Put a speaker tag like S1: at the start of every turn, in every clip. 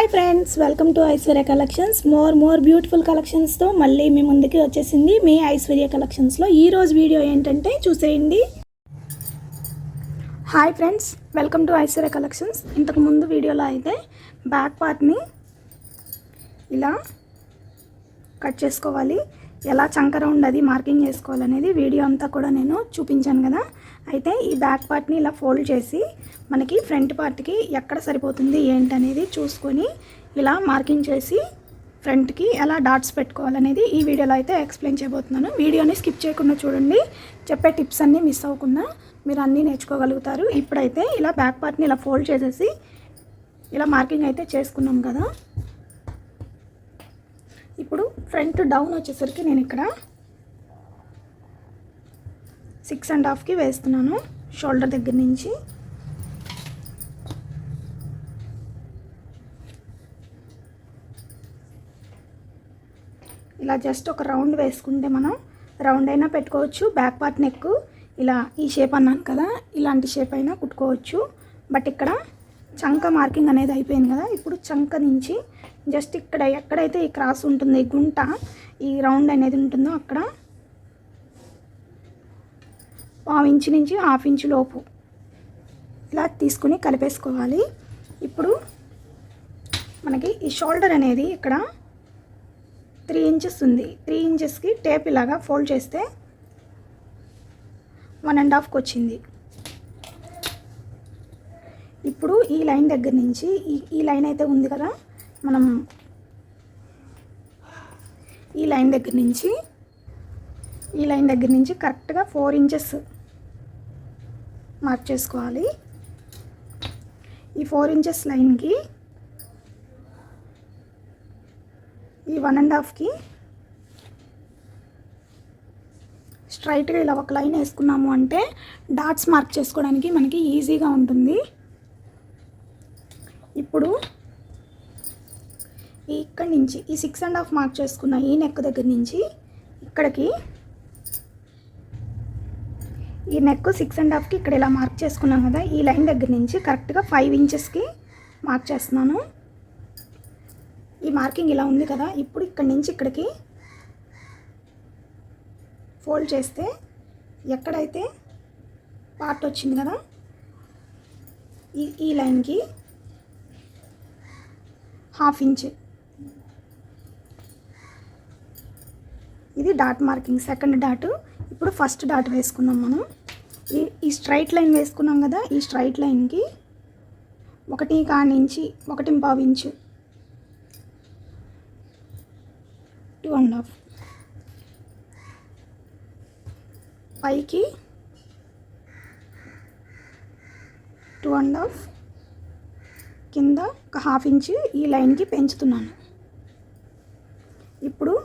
S1: Hi friends, welcome to Aishwarya collections. More beautiful కలెక్షన్స్తో మళ్ళీ మీ ముందుకి వచ్చేసింది మీ ఐశ్వర్య కలెక్షన్స్లో. ఈరోజు వీడియో ఏంటంటే చూసేయండి. Hi friends, welcome to Aishwarya collections. ఇంతకుముందు వీడియోలో అయితే బ్యాక్ పార్ట్ని ఇలా కట్ చేసుకోవాలి, ఎలా చంక రౌండ్ అది మార్కింగ్ చేసుకోవాలనేది వీడియో అంతా కూడా నేను చూపించాను కదా. అయితే ఈ బ్యాక్ పార్ట్ని ఇలా ఫోల్డ్ చేసి మనకి ఫ్రంట్ పార్ట్కి ఎక్కడ సరిపోతుంది ఏంటనేది చూసుకొని ఇలా మార్కింగ్ చేసి ఫ్రంట్కి ఎలా డాట్స్ పెట్టుకోవాలనేది ఈ వీడియోలో అయితే ఎక్స్ప్లెయిన్ చేయబోతున్నాను. వీడియోని స్కిప్ చేయకుండా చూడండి, చెప్పే టిప్స్ అన్నీ మిస్ అవ్వకుండా మీరు అన్నీ నేర్చుకోగలుగుతారు. ఇప్పుడైతే ఇలా బ్యాక్ పార్ట్ని ఇలా ఫోల్డ్ చేసేసి ఇలా మార్కింగ్ అయితే చేసుకున్నాం కదా. ఇప్పుడు ఫ్రంట్ డౌన్ వచ్చేసరికి నేను ఇక్కడ 6.5కి వేస్తున్నాను. షోల్డర్ దగ్గర నుంచి ఇలా జస్ట్ ఒక రౌండ్ వేసుకుంటే మనం రౌండ్ అయినా పెట్టుకోవచ్చు. బ్యాక్ పార్ట్ నెక్ ఇలా ఈ షేప్ అన్నాను కదా, ఇలాంటి షేప్ అయినా కుట్టుకోవచ్చు. బట్ ఇక్కడ చంక మార్కింగ్ అనేది అయిపోయింది కదా. ఇప్పుడు చంక నుంచి జస్ట్ ఇక్కడ ఎక్కడైతే ఈ క్రాస్ ఉంటుంది, గుంట ఈ రౌండ్ అనేది ఉంటుందో అక్కడ 1/2 ఇంచు నుంచి 1/2 ఇంచు లోపు ఇలా తీసుకుని కలిపేసుకోవాలి. ఇప్పుడు మనకి ఈ షోల్డర్ అనేది ఇక్కడ 3 ఇంచెస్ ఉంది. 3 ఇంచెస్కి టేప్ ఇలాగా ఫోల్డ్ చేస్తే 1.5కి వచ్చింది. ఇప్పుడు ఈ లైన్ దగ్గర నుంచి ఈ లైన్ అయితే ఉంది కదా, మనం ఈ లైన్ దగ్గర నుంచి కరెక్ట్గా 4 ఇంచెస్ మార్క్ చేసుకోవాలి. ఈ 4 ఇంచెస్ లైన్కి ఈ 1.5కి స్ట్రైట్గా ఇలా ఒక లైన్ వేసుకున్నాము అంటే డాట్స్ మార్క్ చేసుకోవడానికి మనకి ఈజీగా ఉంటుంది. ఇప్పుడు ఇక్కడి నుంచి ఈ 6.5 మార్క్ చేసుకున్న ఈ నెక్ దగ్గర నుంచి ఇక్కడికి ఈ నెక్ 6.5కి ఇక్కడ ఇలా మార్క్ చేసుకున్నాం కదా, ఈ లైన్ దగ్గర నుంచి కరెక్ట్గా 5 ఇంచెస్కి మార్క్ చేస్తున్నాను. ఈ మార్కింగ్ ఇలా ఉంది కదా. ఇప్పుడు ఇక్కడి నుంచి ఇక్కడికి ఫోల్డ్ చేస్తే ఎక్కడైతే పార్ట్ వచ్చింది కదా, ఈ లైన్కి 1/2 ఇంచ్ ఇది డాట్ మార్కింగ్, సెకండ్ డాట్. ఇప్పుడు ఫస్ట్ డాట్ వేసుకున్నాం మనం. ఈ స్ట్రైట్ లైన్ వేసుకున్నాం కదా, ఈ స్ట్రైట్ లైన్కి 1 నుంచి 1.5 ఇంచు 2.5 పైకి 2.5 కింద ఒక 1/2 ఇంచు ఈ లైన్కి పెంచుతున్నాను. ఇప్పుడు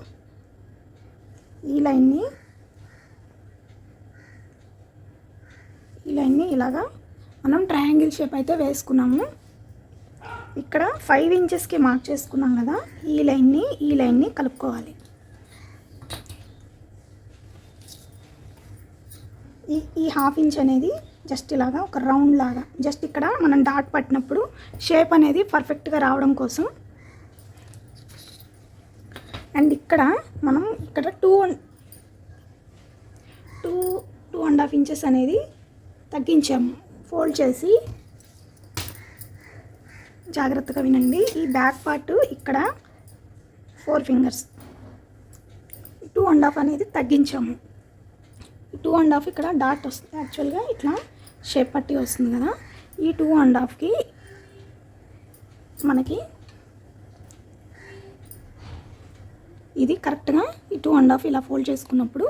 S1: ఈ లైన్ని ఇలాగా మనం ట్రయాంగిల్ షేప్ అయితే వేసుకున్నాము. ఇక్కడ 5 ఇంచెస్కి మార్క్ చేసుకున్నాం కదా, ఈ లైన్ని కలుపుకోవాలి. ఈ 1/2 ఇంచ్ అనేది జస్ట్ ఇలాగా ఒక రౌండ్ లాగా, జస్ట్ ఇక్కడ మనం డాట్ పట్టినప్పుడు షేప్ అనేది పర్ఫెక్ట్గా రావడం కోసం. అండ్ ఇక్కడ మనం ఇక్కడ 2.5 ఇంచెస్ అనేది తగ్గించాము. ఫోల్డ్ చేసి జాగ్రత్తగా వినండి. ఈ బ్యాక్ పార్ట్ ఇక్కడ 4 ఫింగర్స్ 2.5 అనేది తగ్గించాము. 2.5 ఇక్కడ డాట్ వస్తుంది, యాక్చువల్గా ఇట్లా షేప్ పట్టి వస్తుంది కదా. ఈ 2.5కి మనకి ఇది కరెక్ట్గా ఈ 2.5 ఇలా ఫోల్డ్ చేసుకున్నప్పుడు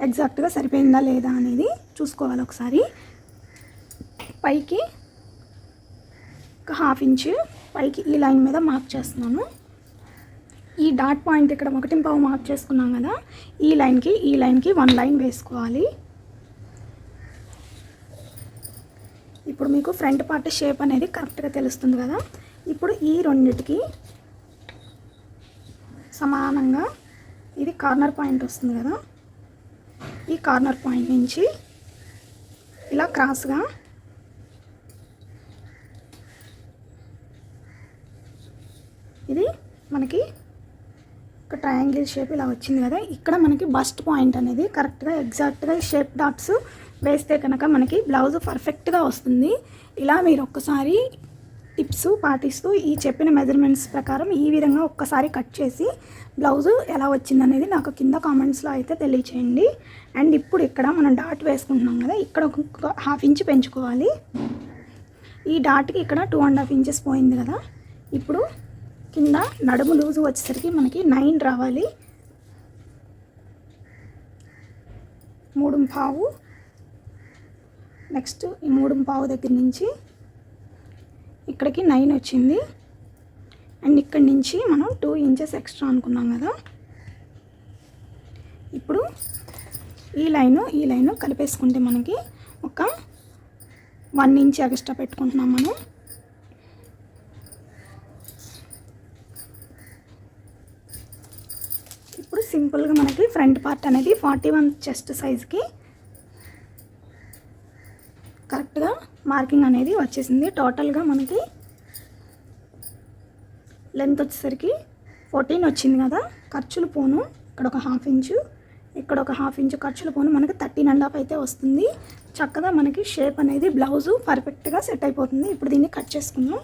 S1: ఎగ్జాక్ట్గా సరిపోయిందా లేదా అనేది చూసుకోవాలి ఒకసారి. పైకి ఒక 1/2 ఇంచు పైకి ఈ లైన్ మీద మార్క్ చేస్తున్నాను. ఈ డాట్ పాయింట్ ఇక్కడ 1.5 మార్క్ చేసుకున్నాం కదా, ఈ లైన్కి 1 లైన్ వేసుకోవాలి. ఇప్పుడు మీకు ఫ్రంట్ పార్ట్ షేప్ అనేది కరెక్ట్గా తెలుస్తుంది కదా. ఇప్పుడు ఈ రెండిటికి సమానంగా ఇది కార్నర్ పాయింట్ వస్తుంది కదా, ఈ కార్నర్ పాయింట్ నుంచి ఇలా క్రాస్గా ఇది మనకి ఒక ట్రయాంగిల్ షేప్ ఇలా వచ్చింది కదా. ఇక్కడ మనకి బస్ట్ పాయింట్ అనేది కరెక్ట్గా ఎగ్జాక్ట్గా షేప్ డాట్స్ వేస్తే కనుక మనకి బ్లౌజ్ పర్ఫెక్ట్గా వస్తుంది. ఇలా మీరు ఒక్కసారి టిప్స్ పాటిస్తూ ఈ చెప్పిన మెజర్మెంట్స్ ప్రకారం ఈ విధంగా ఒక్కసారి కట్ చేసి బ్లౌజు ఎలా వచ్చిందనేది నాకు కింద కామెంట్స్లో అయితే తెలియచేయండి. అండ్ ఇప్పుడు ఇక్కడ మనం డాట్ వేసుకుంటున్నాం కదా, ఇక్కడ ఒక హాఫ్ ఇంచ్ పెంచుకోవాలి. ఈ డాట్కి ఇక్కడ 2.5 ఇంచెస్ పోయింది కదా. ఇప్పుడు కింద నడుము లూజు వచ్చేసరికి మనకి 9 రావాలి. 3.5 నెక్స్ట్ ఈ 3.5 దగ్గర నుంచి ఇక్కడికి 9 వచ్చింది. అండ్ ఇక్కడి నుంచి మనం 2 ఇంచెస్ ఎక్స్ట్రా అనుకున్నాం కదా. ఇప్పుడు ఈ లైను కలిపేసుకుంటే మనకి ఒక 1 ఇంచ్ ఎక్స్ట్రా పెట్టుకుంటున్నాం మనం. ఇప్పుడు సింపుల్గా మనకి ఫ్రంట్ పార్ట్ అనేది 41 చెస్ట్ సైజ్కి కరెక్ట్గా మార్కింగ్ అనేది వచ్చేసింది. టోటల్గా మనకి లెంత్ వచ్చేసరికి 14 వచ్చింది కదా. ఖర్చులు పోను ఇక్కడ ఒక హాఫ్ ఇంచు, ఇక్కడ ఒక హాఫ్ ఇంచు ఖర్చులు పోను మనకి 13.5 అయితే వస్తుంది. చక్కగా మనకి షేప్ అనేది బ్లౌజు పర్ఫెక్ట్గా సెట్ అయిపోతుంది. ఇప్పుడు దీన్ని కట్ చేసుకుందాం.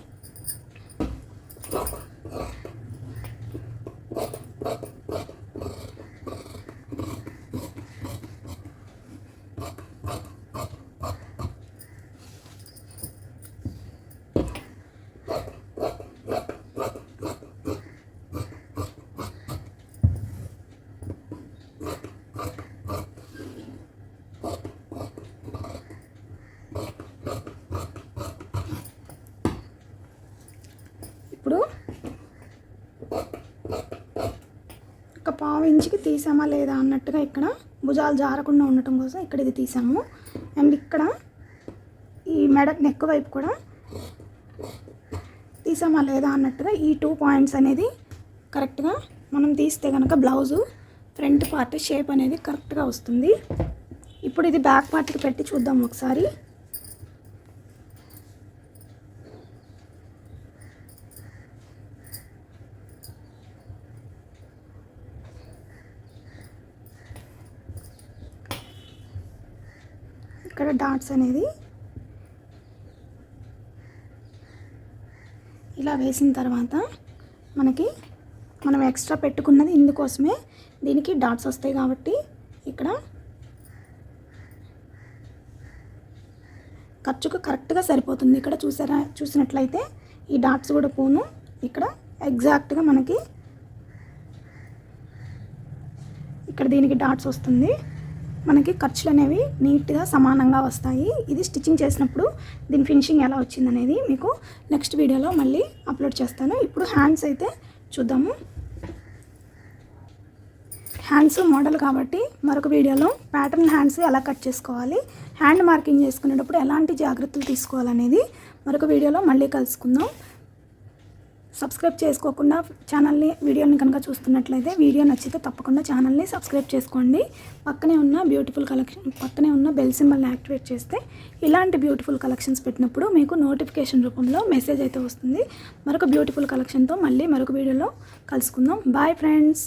S1: ఇప్పుడు ఒక 1/2 ఇంచుకి తీసామా లేదా అన్నట్టుగా ఇక్కడ భుజాలు జారకుండా ఉండటం కోసం ఇక్కడ ఇది తీసాము. అండ్ ఇక్కడ ఈ మెడ నెక్ వైపు కూడా తీసామా లేదా అన్నట్టుగా ఈ 2 పాయింట్స్ అనేది కరెక్ట్గా మనం తీస్తే కనుక బ్లౌజు ఫ్రంట్ పార్ట్ షేప్ అనేది కరెక్ట్గా వస్తుంది. ఇప్పుడు ఇది బ్యాక్ పార్ట్కి పెట్టి చూద్దాం ఒకసారి. ఇక్కడ డాట్స్ అనేది ఇలా వేసిన తర్వాత మనం ఎక్స్ట్రా పెట్టుకున్నది ఇందుకోసమే, దీనికి డాట్స్ వస్తాయి కాబట్టి ఇక్కడ ఖర్చుకు కరెక్ట్గా సరిపోతుంది. ఇక్కడ చూసినట్లయితే ఈ డాట్స్ కూడా పోను, ఇక్కడ ఎగ్జాక్ట్గా మనకి ఇక్కడ దీనికి డాట్స్ వస్తుంది. మనకి ఖర్చులు అనేవి నీట్గా సమానంగా వస్తాయి. ఇది స్టిచ్చింగ్ చేసినప్పుడు దీని ఫినిషింగ్ ఎలా వచ్చిందనేది మీకు నెక్స్ట్ వీడియోలో మళ్ళీ అప్లోడ్ చేస్తాను. ఇప్పుడు హ్యాండ్స్ అయితే చూద్దాము. హ్యాండ్స్ మోడల్ కాబట్టి మరొక వీడియోలో ప్యాటర్న్ హ్యాండ్స్ ఎలా కట్ చేసుకోవాలి, హ్యాండ్ మార్కింగ్ చేసుకునేటప్పుడు ఎలాంటి జాగ్రత్తలు తీసుకోవాలనేది మరొక వీడియోలో మళ్ళీ కలుసుకుందాం. సబ్స్క్రైబ్ చేసుకోకుండా వీడియోని కనుక చూస్తున్నట్లయితే వీడియో నచ్చితే తప్పకుండా ఛానల్ని సబ్స్క్రైబ్ చేసుకోండి. పక్కనే ఉన్న బెల్ సింబల్ని యాక్టివేట్ చేస్తే ఇలాంటి బ్యూటిఫుల్ కలెక్షన్స్ పెట్టినప్పుడు మీకు నోటిఫికేషన్ రూపంలో మెసేజ్ అయితే వస్తుంది. మరొక బ్యూటిఫుల్ కలెక్షన్తో మళ్ళీ మరొక వీడియోలో కలుసుకుందాం. Bye friends.